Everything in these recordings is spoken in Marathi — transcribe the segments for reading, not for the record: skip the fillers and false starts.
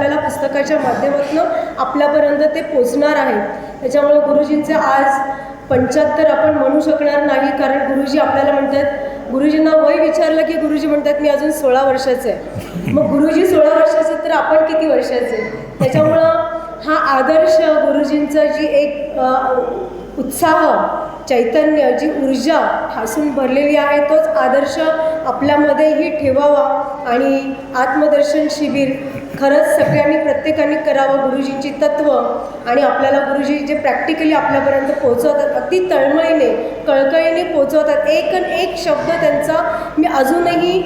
आपल्याला पुस्तकाच्या माध्यमातून आपल्यापर्यंत ते पोचणार आहे. त्याच्यामुळे गुरुजींचे आज 75 आपण म्हणू शकणार नाही, कारण गुरुजी आपल्याला म्हणतात, गुरुजींना वय विचारलं की गुरुजी म्हणतात मी अजून 16 वर्षाचे आहे. मग गुरुजी 16 वर्षाचे तर आपण किती वर्षाचे? त्याच्यामुळं हा आदर्श गुरुजींचं जी एक उत्साह, चैतन्य, जी ऊर्जा ठासून भरलेली आहे, तोच आदर्श आपल्यामध्येही ठेवावा. आणि आत्मदर्शन शिबिर खरंच सगळ्यांनी प्रत्येकाने करावं. गुरुजींची तत्त्व आणि आपल्याला गुरुजी जे प्रॅक्टिकली आपल्यापर्यंत पोहोचवतात, अगदी तळमळीने कळकळीने पोहोचवतात. एक शब्द त्यांचा मी अजूनही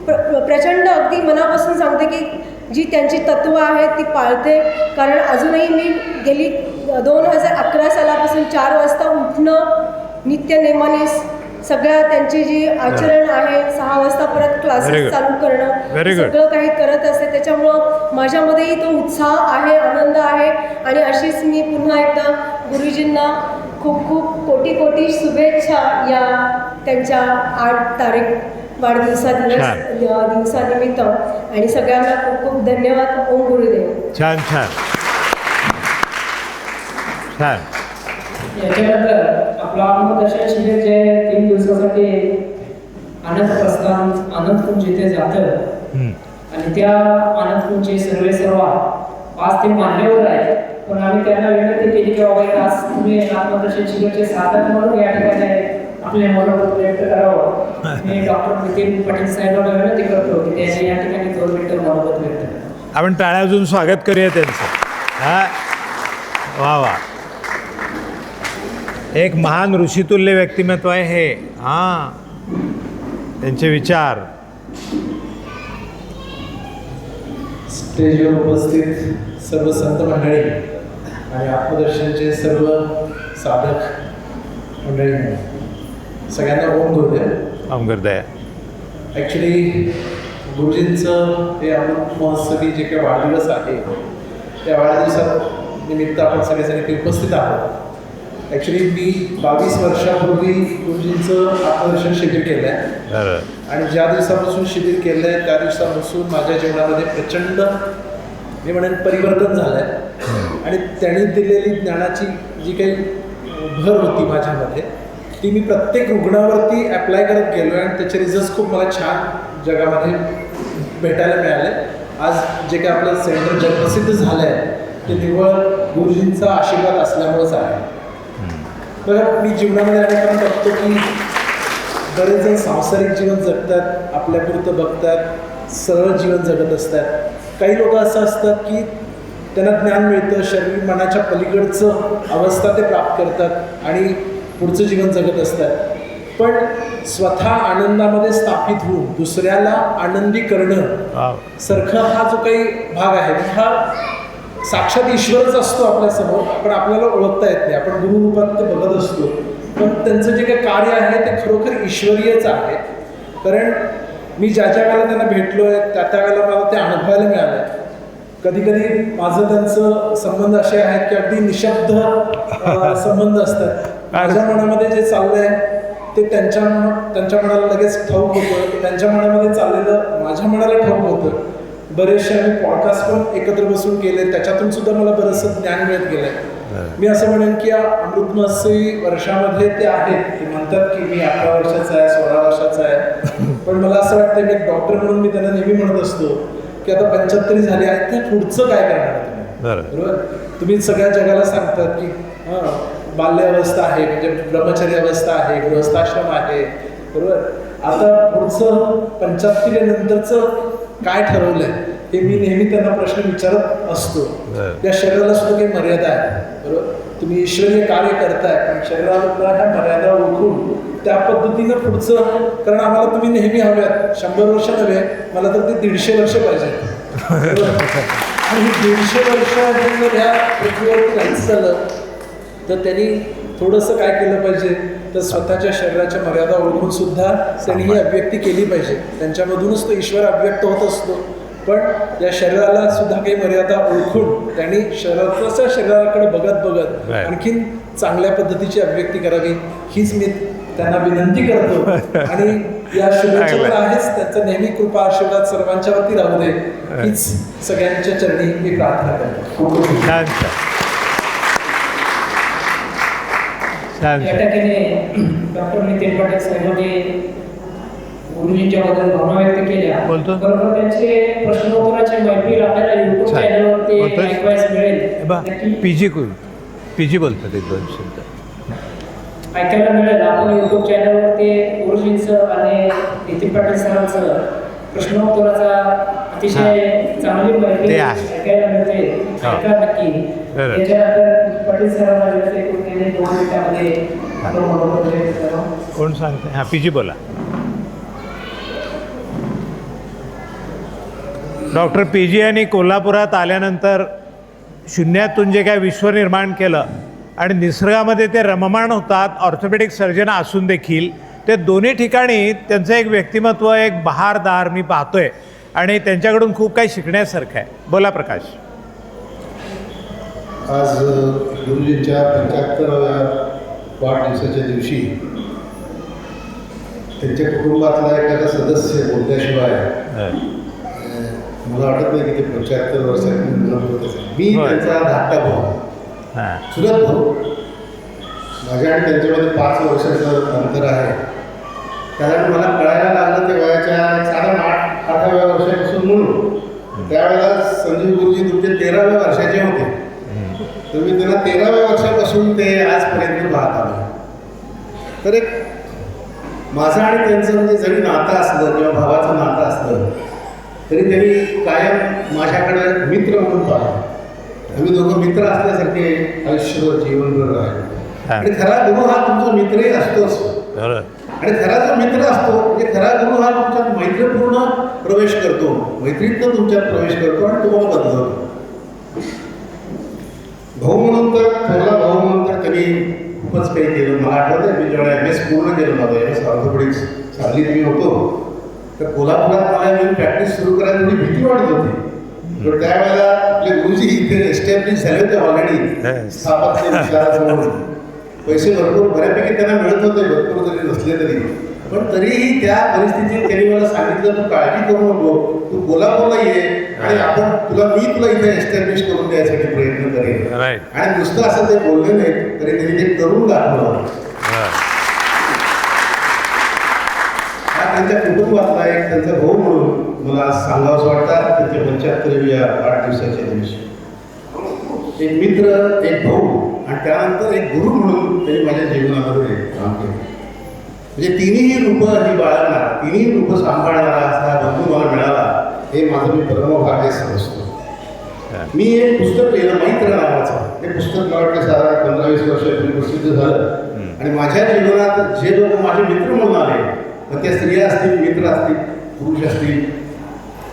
प्रचंड अगदी मनापासून सांगते की जी त्यांची तत्त्व आहेत ती पाळते. कारण अजूनही मी गेली 2011 सालापासून 4 वाजता उठणं, नित्यनेमाने सगळ्या त्यांची जी आचरण आहे, 6 वाजता परत क्लासेस चालू करणं, सगळं काही करत असते. त्याच्यामुळं माझ्यामध्येही तो उत्साह आहे, आनंद आहे. आणि अशीच मी पुन्हा एकदा गुरुजींना खूप खूप कोटी कोटी शुभेच्छा या त्यांच्या 8 तारीख दिवसानिमित्त. आणि सगळ्यांना खूप खूप धन्यवाद. ओम गुरुदेव. छान छान छान. याच्यानंतर आपलं आत्मदर्शन शिबिर जे 3 दिवसासाठी आनंद प्रस्थान आनंदकुंज इथे जातं आणि त्या आनंदकुंजचे सर्व आज ते मान्यवर आहेत. पण आम्ही त्यांना विनंती केली की बाबा आज तुम्ही आत्मदर्शन शिबिरचे साधक म्हणून या ठिकाणी आपले मनोगत व्यक्त करावं. मी डॉक्टर नितीन पाटील साहेबांना विनंती करतो की त्यांनी या ठिकाणी 2 मिनिटं मनोगत व्यक्त करा. आपण टाळ्या अजून स्वागत करूया त्यांचं. हा, वा वा. एक महान ऋषितुल्य व्यक्तिमत्व आहे हे. हां, त्यांचे विचार. स्टेजवर उपस्थित सर्व संत मंडळी आणि आत्मदर्शनचे सर्व साधक मंडळी, सगळ्यांना ओम गुरुदेव. ओम गुरुदेव. ॲक्च्युली गुरुजींचं हे अमृत महोत्सवी जे काही वाढदिवस आहे, त्या वाढदिवसात निमित्त आपण सगळेजण इथे उपस्थित आहोत. ॲक्च्युली मी 22 वर्षापूर्वी गुरुजींचं आत्मदर्शन शिबिर केलं आहे. आणि ज्या दिवसापासून शिबिर केलं आहे त्या दिवसापासून माझ्या जीवनामध्ये प्रचंड, मी म्हणेन, परिवर्तन झालं आहे. आणि त्यांनी दिलेली ज्ञानाची जी काही भर होती माझ्यामध्ये, ती मी प्रत्येक रुग्णावरती ॲप्लाय करत गेलो आहे आणि त्याचे रिझल्ट खूप मला छान जगामध्ये भेटायला मिळाले. आज जे काही आपलं सेंटर जगप्रसिद्ध झालं आहे ते निव्वळ गुरुजींचा आशीर्वाद असल्यामुळेच आहे. बघा, मी जीवनामध्ये अनेकांना बघतो की बरेच जण सांसारिक जीवन जगतात, आपल्यापुरतं बघतात, सरळ जीवन जगत असतात. काही लोक असं असतात की त्यांना ज्ञान मिळतं, शरीर मनाच्या पलीकडचं अवस्था ते प्राप्त करतात आणि पुढचं जीवन जगत असतात. पण स्वतः आनंदामध्ये स्थापित होऊन दुसऱ्याला आनंदी करणं सारखा हा जो काही भाग आहे, हा साक्षात ईश्वरच असतो आपल्यासमोर, पण आपल्याला ओळखता येत नाही. आपण गुरुरूपात ते बघत असतो, पण त्यांचं जे काही कार्य आहे ते खरोखर ईश्वरीयच आहे. कारण मी ज्या वेळेला त्यांना भेटलो आहे त्या वेळेला मला ते अनुभवायला मिळालं. कधी कधी माझं त्यांचं संबंध असे आहेत की अगदी निशब्द संबंध असतात. माझ्या मनामध्ये जे चाललं आहे ते त्यांच्या मनाला लगेच ठाऊक होतं, त्यांच्या मनामध्ये चाललेलं माझ्या मनाला ठाऊक होतं. बरेचसे आम्ही पॉडकास्ट पण एकत्र बसून केले, त्याच्यातून सुद्धा मला बरंचसं ज्ञान मिळत गेलं आहे. मी असं म्हणेन की या अमृत महोत्सवी वर्षामध्ये ते आहेत की म्हणतात की मी 11 वर्षाचा आहे, 16 वर्षाचा आहे. पण मला असं वाटतं की एक डॉक्टर म्हणून मी त्यांना नेहमी म्हणत असतो की आता 75 झाले आहेत, ते पुढचं काय करणार तुम्ही? बरोबर, तुम्ही सगळ्या जगाला सांगतात की बाल्यावस्था आहे, म्हणजे ब्रह्मचर्य अवस्था आहे, गृहस्थाश्रम आहे, बरोबर. आता पुढचं 75 नंतरचं काय ठरवलंय हे मी नेहमी त्यांना प्रश्न विचारत असतो. या शरीराला सुद्धा काही मर्यादा आहे, बरोबर. तुम्ही ईश्वरीय कार्य करताय, पण शरीराला ह्या मर्यादा ओळखून त्या पद्धतीनं पुढचं, कारण आम्हाला तुम्ही नेहमी हव्यात. 100 वर्ष नव्हे, मला तर ते 150 वर्ष पाहिजे. आणि 150 वर्ष जर ह्या पृथ्वीवरती राहायचं झालं तर त्यांनी थोडंसं काय केलं पाहिजे, तर स्वतःच्या शरीराच्या मर्यादा ओळखून सुद्धा त्यांनी ही अभिव्यक्ती केली पाहिजे. त्यांच्यामधूनच तो ईश्वर अभिव्यक्त होत असतो, पण या शरीराला सुद्धा काही मर्यादा ओळखून त्यांनी शरीराकडे बघत आणखीन चांगल्या पद्धतीची अभिव्यक्ती करावी, हीच मी त्यांना विनंती करतो. आणि या शुभेच्छा तर आहेच, त्यांचा नेहमी कृपा आशीर्वाद सर्वांच्यावरती राहू दे हीच सगळ्यांच्या चरणी मी प्रार्थना करतो. खूप खूप छान छान या ठिकाणी डॉक्टर नितीन पाटील साहेबांनी गुरुजींच्या बद्दल भावना व्यक्त केल्या. बोलतो. बरोबर त्यांचे प्रश्नोत्तराचे मैफिल आपल्याला युट्यूब छान. चॅनलवरती बोलतोय? ऐकवायला मिळेल. नक्की पीजी बोलतात एक 2 शब्द. ऐकायला मिळेल. आपण युट्यूब चॅनलवरती गुरुजींचं आणि नितीन पाटील सरांचं प्रश्नोत्तराचा अतिशय चांगली ते माहिती आहे. ऐकायला मिळते. हा. ऐका नक्की. बरं. त्याच्यानंतर पाटील सरांना व्यक्त करून त्यांनी 2 मिनिटामध्ये आपलं मनोगत व्यक्त करावं. कोण सांगते? हां पीजी बोला. डॉक्टर पीजी यांनी कोल्हापुरात आल्यानंतर शून्यातून जे काय विश्व निर्माण केलं आणि निसर्गामध्ये ते रममाण होतात, ऑर्थोपेडिक सर्जन असून देखील ते दोन्ही ठिकाणी त्यांचं एक व्यक्तिमत्व एक बहारदार मी पाहतोय आणि त्यांच्याकडून खूप काही शिकण्यासारखं आहे. बोला प्रकाश. आज गुरुजींच्या 75व्या वाढदिवसाच्या दिवशी त्यांच्या कुटुंबातला एखादा सदस्य बोलल्याशिवाय मला वाटत नाही की ते 75 वर्षांनी मुलं होत असेल. मी होय. त्यांचा धाकटा भाऊ, हां चुलत भाऊ. माझ्या आणि त्यांच्यामध्ये 5 वर्षाचं अंतर आहे. कारण मला कळायला लागलं ते वयाच्या 7-8व्या वर्षापासून म्हणून. त्यावेळेला संजीव गुरुजी तुमचे 13व्या वर्षाचे होते. तर मी त्यांना 13व्या वर्षापासून ते आजपर्यंत पाहत आलो. तर एक माझं आणि त्यांचं म्हणजे जरी नातं असलं किंवा भावाचं नातं असलं तरी त्यांनी कायम माझ्याकडे मित्र म्हणून पाहिलं. आम्ही दोघं मित्र असल्यासारखे आयुष्यभर जीवनभर राहिलो. आणि खरा गुरु हा तुमचा मित्रही असतोच. आणि खरा जो मित्र असतो म्हणजे खरा गुरु हा तुमच्यात मैत्रीपूर्ण प्रवेश करतो, मैत्रीतनं तुमच्यात प्रवेश करतो आणि तुम्हाला बदलवतो. भाऊ म्हणून तर थोरला भाऊ म्हणून तर त्यांनी खूपच काही केलं. मला आठवतं आहे मी जेव्हा MS पूर्ण केलं माझं MS ऑर्थोपेडिक्स सांगलीत मी होतो तर कोल्हापुरात मला येऊन प्रॅक्टिस सुरू करायला थोडी भीती वाटत होती. तर त्यावेळेला आपले गुरुजी इथे एस्टॅब्लिश झाले होते ऑलरेडी स्थापत्य विचाराचं म्हणून. पैसे भरपूर बऱ्यापैकी त्यांना मिळत होते, भरपूर जरी नसले तरी. पण तरीही त्या परिस्थितीत त्यांनी मला सांगितलं तू काळजी करू नको, तू कोल्हापूरला ये आणि मी तुला इथे एस्टॅब्लिश करून द्यायसाठी प्रयत्न करेन. आणि नुसतं असं ते बोलले नाही तरी त्यांनी ते करून दाखवलं. हा त्यांच्या कुटुंबातला एक त्यांचा भाऊ म्हणून मला सांगावंसं वाटतं. त्यांच्या 75व्या वाढदिवसाच्या दिवशी एक मित्र, एक भाऊ आणि त्यानंतर एक गुरु म्हणून त्यांनी माझ्या जीवनामध्ये काम केलं. म्हणजे तिन्ही रूपं ही बाळगणारा, तिन्ही रूपं सांभाळणारा असा बंधू मला मिळाला हे माझं मी परमभाग्य समजतो. मी एक पुस्तक लिहिलं मैत्र नावाचं. ते पुस्तक मला वाटतं साधारण 15-20 वर्षापूर्वी प्रसिद्ध झालं. आणि माझ्या जीवनात जे लोक माझे मित्र म्हणून आले, मग त्या स्त्रिया असतील, मित्र असतील, पुरुष असतील,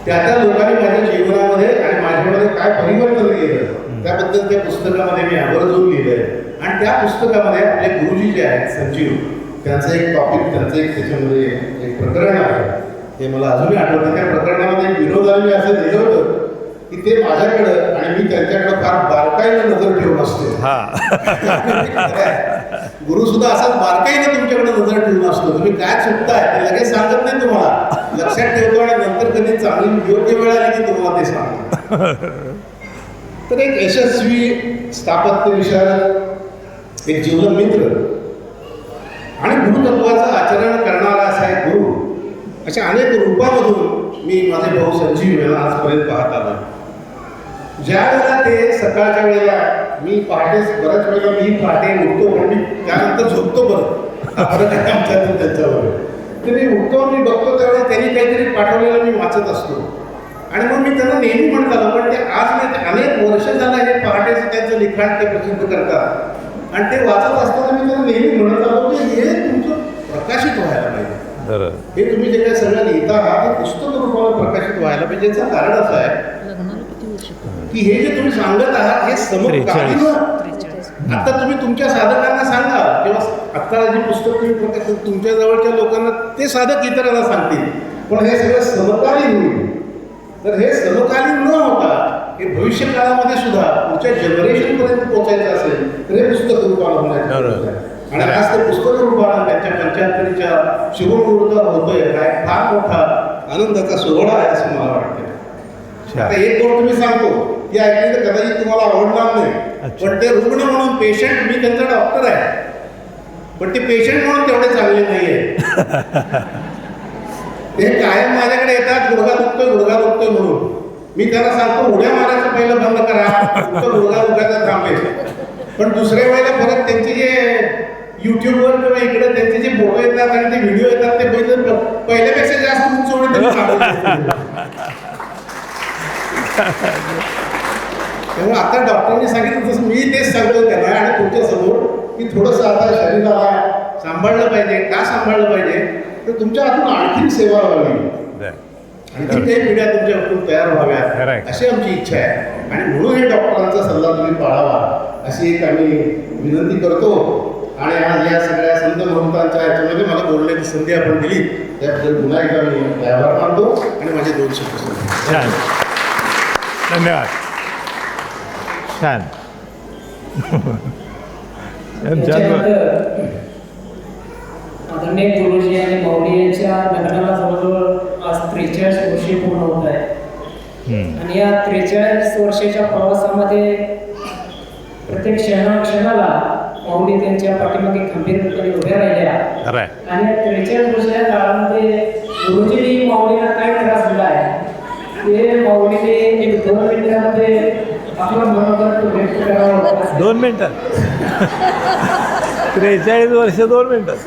त्या लोकांनी माझ्या जीवनामध्ये आणि माझ्यामध्ये काय परिवर्तन केलं त्याबद्दल त्या पुस्तकामध्ये मी आवर्जून लिहिलं आहे. आणि त्या पुस्तकामध्ये आपले गुरुजी जे आहेत संजीव, त्यांचं एक टॉपिक, त्यांचं एक त्याच्यामध्ये एक प्रकरण आहे. ते मला अजूनही आठवतं. त्या प्रकरणामध्ये एक विनोदाने मी असं लिहिलं होतं की ते माझ्याकडं आणि मी त्यांच्याकडं फार बारकाईनं नजर ठेवून असतो. गुरु सुद्धा असाच बारकाईनं तुमच्याकडे नजर ठेवून असतो. तुम्ही काय चुकताय ते लगेच सांगत नाही तुम्हाला, लक्षात ठेवतो आणि नंतर कधी चांगली योग्य वेळ आली की तुम्हाला ते सांगतो. तर एक यशस्वी स्थापत्य विशारद, एक जीवन मित्र आणि गुरुतत्वाचं आचरण करणारा असा एक गुरु, अशा अनेक रूपामधून मी माझे भाऊ संजीव यांना आजपर्यंत पाहत आलो. ज्या वेळेला ते सकाळच्या वेळेला मी पहाटे बऱ्याच वेळेला मी पहाटे उठतो पण मी त्यानंतर झोपतो परत. हा फरक आहे आमच्यातून त्यांच्यावर. तर मी उठतो, मी बघतो त्यावेळेला त्यांनी काहीतरी पाठवलेलं मी वाचत असतो. आणि मग मी त्यांना नेहमी म्हणत आलो, पण ते आज नाही अनेक वर्ष झालं हे पहाटेचं त्यांचं लिखाण ते प्रसिद्ध करतात. आणि ते वाचत असताना मी त्यांना नेहमी म्हणत आलो की हे तुमचं प्रकाशित व्हायला पाहिजे. हे तुम्ही जे काही सगळं लिहिता आहात ते पुस्तक रूपाने प्रकाशित व्हायला पाहिजे. याचं कारण असं आहे की हे जे तुम्ही सांगत आहात हे समकालीन. आता तुम्ही तुमच्या साधकांना सांगा किंवा आता जे पुस्तक तुम्ही तुमच्या जवळच्या लोकांना ते साधक इतरांना सांगतील, पण हे सगळं समकालीन होईल. तर हे समकालीन न होता हे भविष्य काळामध्ये सुद्धा पुढच्या जनरेशनपर्यंत पोहोचायचं असेल तर हे पुस्तक रूपाला होण्याचं. आणि आज ते पुस्तक रूपानं त्यांच्या 75च्या शुभमुहूर्त होतोय हा एक फार मोठा आनंदाचा सोहळा आहे असं मला वाटतं. आता एक गोष्ट मी सांगतो ती ऐकली तर कदाचित तुम्हाला आवडणार नाही, पण ते रुग्ण म्हणून पेशंट, मी त्यांचा डॉक्टर आहे, पण ते पेशंट म्हणून तेवढे चांगले नाही आहे. ते कायम माझ्याकडे येतात, गुडघा दुखतोय म्हणून. मी त्यांना सांगतो उड्या मारायचं पहिलं बंद करा, गुडघा दुखायचा थांबेल. पण दुसऱ्या वेळेला परत त्यांचे जे युट्यूबवर किंवा इकडे त्यांचे जे फोटो येतात आणि ते व्हिडिओ येतात ते पहिल्यापेक्षा जास्त उंच होणे त्यांनी सांगितलं. तेव्हा आता डॉक्टरांनी सांगितलं तसं मी तेच सांगतो त्यांना आणि तुमच्या समोर की थोडंसं आता शरीराला सांभाळलं पाहिजे. का सांभाळलं पाहिजे तर तुमच्या हातून आणखीन सेवा व्हावी, आणखी काही पिढ्या तुमच्या हातून तयार व्हाव्यात अशी आमची इच्छा आहे. आणि म्हणून हे डॉक्टरांचा सल्ला तुम्ही पाळावा अशी एक आम्ही विनंती करतो. आणि आज या सगळ्या संत महंतांच्या याच्यामध्ये मला बोलण्याची संधी आपण दिली त्याबद्दल पुन्हा एकदा मी आभार मानतो आणि माझे 2 शब्द. छान, धन्यवाद. छान. आदरणीय गुरुजी आणि मौली यांच्या लग्नाला जवळजवळ आज 43 वर्षे पूर्ण होत आहे. आणि या 43 वर्षाच्या प्रवासामध्ये प्रत्येक क्षणाला मौली त्यांच्या पाठीमागे खंबीरपणे उभ्या राहिल्या. आणि या 43 वर्षाच्या काळामध्ये गुरुजींनी मौलीला काय त्रास दिला आहे ते मौलीने एक 2 मिनिटांमध्ये आपलं मनोगत व्यक्त करावं. 2 मिनिटात 43 वर्ष 2 मिनिटात.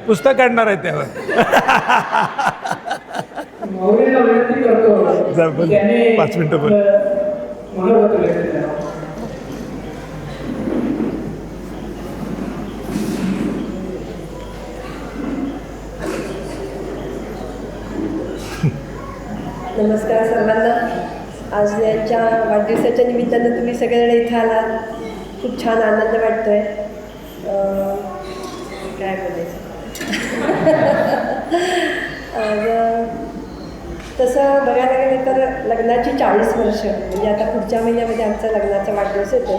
पुस्तक काढणार आहे त्यावर. मौलीला विनंती करतो 5 मिनिटं पण. मनोगत व्यक्त करावं. नमस्कार सर्वांना. आज यांच्या वाढदिवसाच्या निमित्तानं तुम्ही सगळेजण इथं आलात. खूप छान आनंद वाटतोय. काय बोलायचं तसं बघायला गेलं तर लग्नाची 40 वर्ष म्हणजे आता पुढच्या महिन्यामध्ये आमचा लग्नाचा वाढदिवस येतो.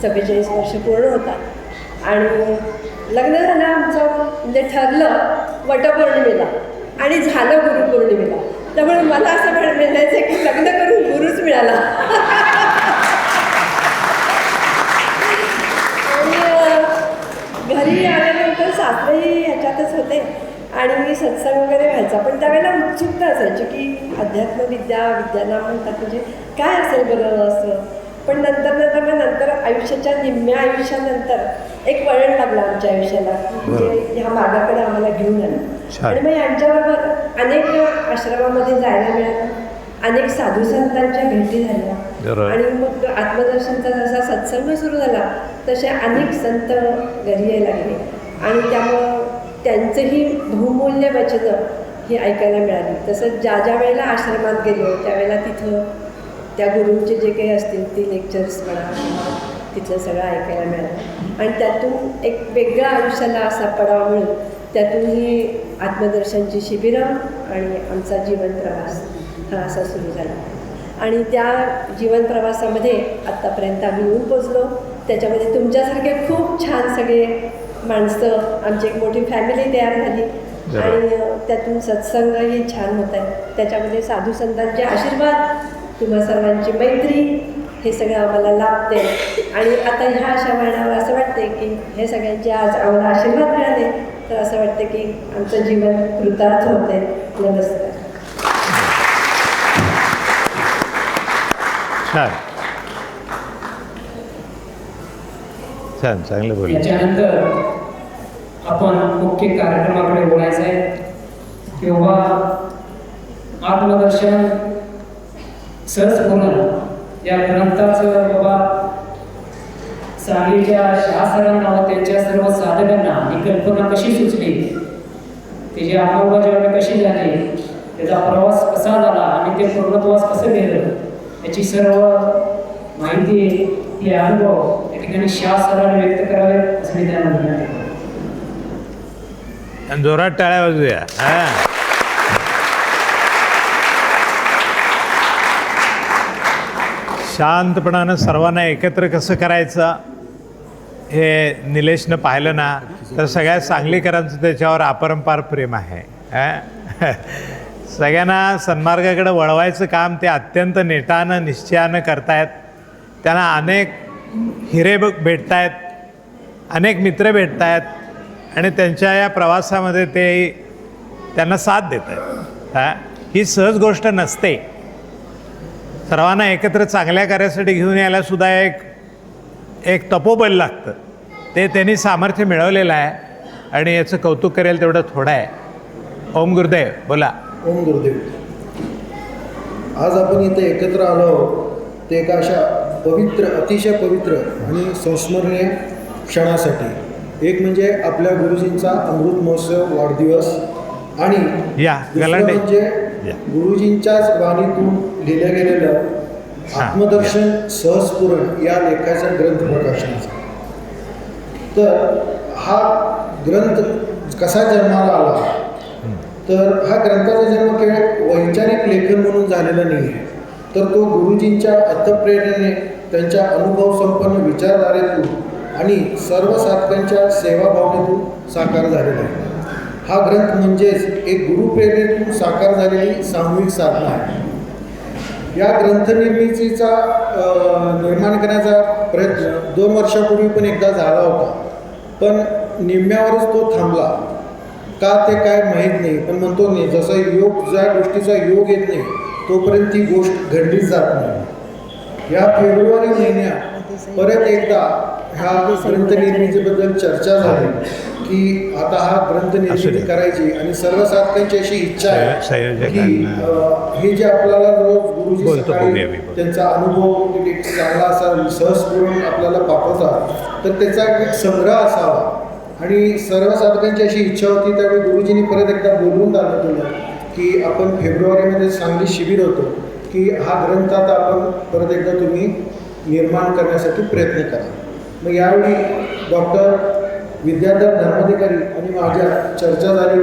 44 वर्ष पूर्ण होतात. आणि लग्न झालं आमचं म्हणजे ठरलं वटपौर्णिमेला आणि झालं गुरुपौर्णिमेला. त्यामुळे मला असं म्हणायचं की लग्न करून गुरुच मिळाला. आणि घरी आल्यानंतर सासरेही ह्याच्यातच होते आणि मी सत्संग वगैरे व्हायचा. पण त्यावेळेला उत्सुकता असायची की अध्यात्मविद्या विद्यानाम म्हणतात म्हणजे काय असेल बरं असं. पण नंतर आयुष्याच्या निम्म्या आयुष्यानंतर एक वळण लागलं आमच्या आयुष्याला म्हणजे ह्या मार्गाकडे आम्हाला घेऊन आलं. आणि मग यांच्याबरोबर अनेक आश्रमामध्ये जायला मिळालं, अनेक साधू संतांच्या भेटी झाल्या आणि मग आत्मदर्शनचा जसा सत्संग सुरू झाला तसे अनेक संत घरी यायला लागले आणि त्यामुळं त्यांचंही बहुमूल्य वचनं ही ऐकायला मिळाली. तसंच ज्या वेळेला आश्रमात गेलो त्यावेळेला तिथं त्या गुरूंचे जे काही असतील ते लेक्चर्स म्हणा तिथलं सगळं ऐकायला मिळालं आणि त्यातून एक वेगळ्या आयुष्याला असा पडाव मिळून त्यातूनही आत्मदर्शनची शिबिरं आणि आमचा जीवन प्रवास हा असा सुरू झाला. आणि त्या जीवन प्रवासामध्ये आत्तापर्यंत आम्ही येऊन पोचलो. त्याच्यामध्ये तुमच्यासारखे खूप छान सगळे माणसं, आमची एक मोठी फॅमिली तयार झाली आणि त्यातून सत्संगही छान होत आहे. त्याच्यामध्ये साधू संतांचे आशीर्वाद, तुम्हा सर्वांची मैत्री हे सगळं आम्हाला लाभते. आणि आता ह्या अशा वेळेला असं वाटते की हे सगळ्यांचे आज आम्हाला आशीर्वाद मिळाले तर असं वाटतं की आमचं जीवन कृतार्थ होते. नमस्कार. छान छान, चांगलं बोलले. याच्यानंतर आपण मुख्य कार्यक्रमाकडे बोलायचं आहे किंवा आत्मदर्शन सहजपूर्ण या ग्रंथाचं बाबा सांगलीच्या शास्त्रांना व त्यांच्या सर्व साधकांना ही कल्पना कशी सुचली, त्याची अंमलबजावणी कशी झाली, त्याचा प्रवास कसा झाला आणि ते पूर्णत्वास कसं गेलं याची सर्व माहिती ही अनुभव या ठिकाणी शास्त्राने व्यक्त करावे असं मी त्यांना विनंती करतो. जोरात टाळ्या वाजूया. शांतपणानं सर्वांना एकत्र कसं करायचं हे निलेशनं पाहिलं ना, तर सगळ्या सांगलीकरांचं त्याच्यावर अपरंपार प्रेम आहे. सगळ्यांना सन्मार्गाकडे वळवायचं काम ते अत्यंत नेटानं निश्चयानं करतायत. त्यांना अनेक हिरे भेटत आहेत, अनेक मित्र भेटत आहेत आणि त्यांच्या या प्रवासामध्ये ते त्यांना साथ देत आहेत. ही सहज गोष्ट नसते. सर्वांना एकत्र चांगल्या कार्यासाठी घेऊन यायलासुद्धा एक तपोबल लागतं. ते त्यांनी सामर्थ्य मिळवलेलं आहे आणि याचं कौतुक करेल तेवढं थोडं आहे. ओम गुरुदेव बोला. ओम गुरुदेव. आज आपण इथे एकत्र आलो आहोत ते एका अशा पवित्र, अतिशय पवित्र आणि संस्मरणीय क्षणासाठी. एक म्हणजे आपल्या गुरुजींचा अमृत महोत्सव वाढदिवस आणि या दुसरं गलांडे म्हणजे या. गुरुजींच्याच वाणीतून लिहिलं गेलेलं आत्मदर्शन सहस्फुरण या लेखाच्या ग्रंथ प्रकाशनाचा. तर हा ग्रंथ कसा जन्माला आला, तर हा ग्रंथाचा जन्म केवळ वैचारिक लेखन म्हणून झालेला नाही आहे, तर तो गुरुजींच्या अर्थप्रेरणेने, त्यांच्या अनुभवसंपन्न विचारधारेतून आणि सर्व साधकांच्या सेवाभावनेतून साकार झालेला आहे. हा ग्रंथ म्हणजेच एक गुरुप्रेरणेतून साकार झालेली सामूहिक साधना आहे. या ग्रंथनिर्मितीचा निर्माण करण्याचा प्रयत्न 2 वर्षापूर्वी पण एकदा झाला होता, पण निम्म्यावरच तो थांबला. का ते काय माहीत नाही, पण म्हणतो नाही जसं योग, ज्या गोष्टीचा योग येत नाही तोपर्यंत ती गोष्ट घडलीच जात नाही. या फेब्रुवारी महिन्यात परत एकदा ह्या ग्रंथनिर्मितीबद्दल चर्चा झाली की आता हा ग्रंथनिर्मिती करायची आणि सर्व साधकांची अशी इच्छा आहे की हे जे आपल्याला रोज गुरुजी सकाळी त्यांचा अनुभव एक चांगला असा सहजपूर्ण आपल्याला पाठवतात, तर त्याचा एक संग्रह असावा. आणि सर्व साधकांची अशी इच्छा होती. त्यावेळी गुरुजींनी परत एकदा बोलवून दाखवलं की आपण फेब्रुवारीमध्ये सांगली शिबिर होतो की हा ग्रंथ आता आपण परत एकदा तुम्ही निर्माण करण्यासाठी प्रयत्न करा. मग यावेळी डॉक्टर विद्याधर धर्माधिकारी आणि माझ्या चर्चा झाली